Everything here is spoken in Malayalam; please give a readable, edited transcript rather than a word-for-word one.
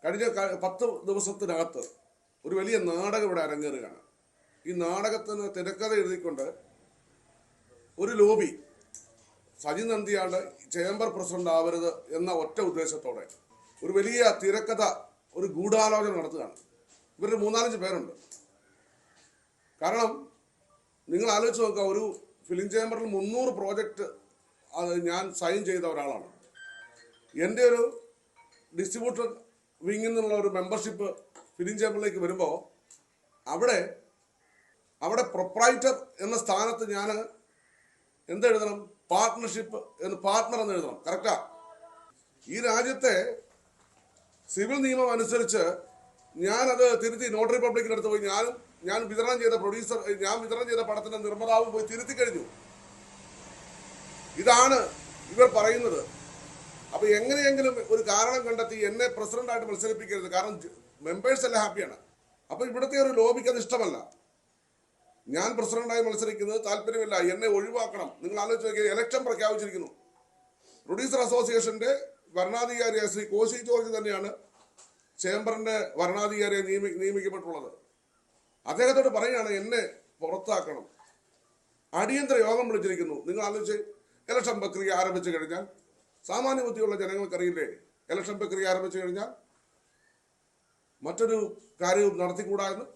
കഴിഞ്ഞ 10 ദിവസത്തിനകത്ത് ഒരു വലിയ നാടകം ഇവിടെ അരങ്ങേറുകയാണ്. ഈ നാടകത്തിന് തിരക്കഥ എഴുതിക്കൊണ്ട് ഒരു ലോബി സജി നന്ദിയാണ്ട് ചേംബർ പ്രസിഡന്റ് ആവരുത് എന്ന ഒറ്റ ഉദ്ദേശത്തോടെ ഒരു വലിയ തിരക്കഥ, ഒരു ഗൂഢാലോചന നടത്തുകയാണ്. ഇവരുടെ 3-4 പേരുണ്ട്. കാരണം നിങ്ങൾ ആലോചിച്ച് നോക്കുക, ഒരു ഫിലിം ചേംബറിൽ 300 പ്രോജക്റ്റ് അത് ഞാൻ സൈൻ ചെയ്ത ഒരാളാണ്. എൻ്റെ ഒരു ഡിസ്ട്രിബ്യൂട്ടർ വിങ്ങിൽ നിന്നുള്ള ഒരു മെമ്പർഷിപ്പ് ഫിലിം ചേംബറിലേക്ക് വരുമ്പോൾ അവിടെ പ്രൊപ്രൈറ്റർ എന്ന സ്ഥാനത്ത് ഞാൻ എന്തെഴുതണം? പാർട്ട്ണർഷിപ്പ് എന്ന്, പാർട്ട്ണർ എന്ന് എഴുതണം. കറക്റ്റാ? ഈ രാജ്യത്തെ സിവിൽ നിയമം അനുസരിച്ച് ഞാനത് തിരുത്തി നോട്ടറി പബ്ലിക്കിൻ്റെ അടുത്ത് പോയി ഞാൻ വിതരണം ചെയ്ത പടത്തിന്റെ നിർമ്മാതാവും പോയി തിരുത്തി കഴിഞ്ഞു. ഇതാണ് ഇവർ പറയുന്നത്. അപ്പൊ എങ്ങനെയെങ്കിലും ഒരു കാരണം കണ്ടെത്തി എന്നെ പ്രസിഡന്റായിട്ട് മത്സരിപ്പിക്കരുത്. കാരണം മെമ്പേഴ്സ് എല്ലാം ഹാപ്പിയാണ്. അപ്പൊ ഇവിടുത്തെ ഒരു ലോബിക്ക് അത് ഇഷ്ടമല്ല. ഞാൻ പ്രസിഡന്റായി മത്സരിക്കുന്നത് താല്പര്യമില്ല, എന്നെ ഒഴിവാക്കണം. നിങ്ങൾ ആലോചിച്ച് നോക്കിയാൽ ഇലക്ഷൻ പ്രഖ്യാപിച്ചിരിക്കുന്നു. പ്രൊഡ്യൂസർ അസോസിയേഷന്റെ വരണാധികാരിയായ ശ്രീ കോശി ജോർജ് തന്നെയാണ് ചേംബറിന്റെ വരണാധികാരിയെ നിയമിക്കപ്പെട്ടുള്ളത്. അദ്ദേഹത്തോട് പറയുകയാണ് എന്നെ പുറത്താക്കണം. അടിയന്തര യോഗം വിളിച്ചിരിക്കുന്നു. നിങ്ങൾ ആലോചിച്ച്, ഇലക്ഷൻ പ്രക്രിയ ആരംഭിച്ചു കഴിഞ്ഞാൽ, സാമാന്യ ബുദ്ധിയുള്ള ജനങ്ങൾക്കറിയില്ലേ, ഇലക്ഷൻ പ്രക്രിയ ആരംഭിച്ചു കഴിഞ്ഞാൽ മറ്റൊരു കാര്യവും നടത്തിക്കൂടാ എന്ന്.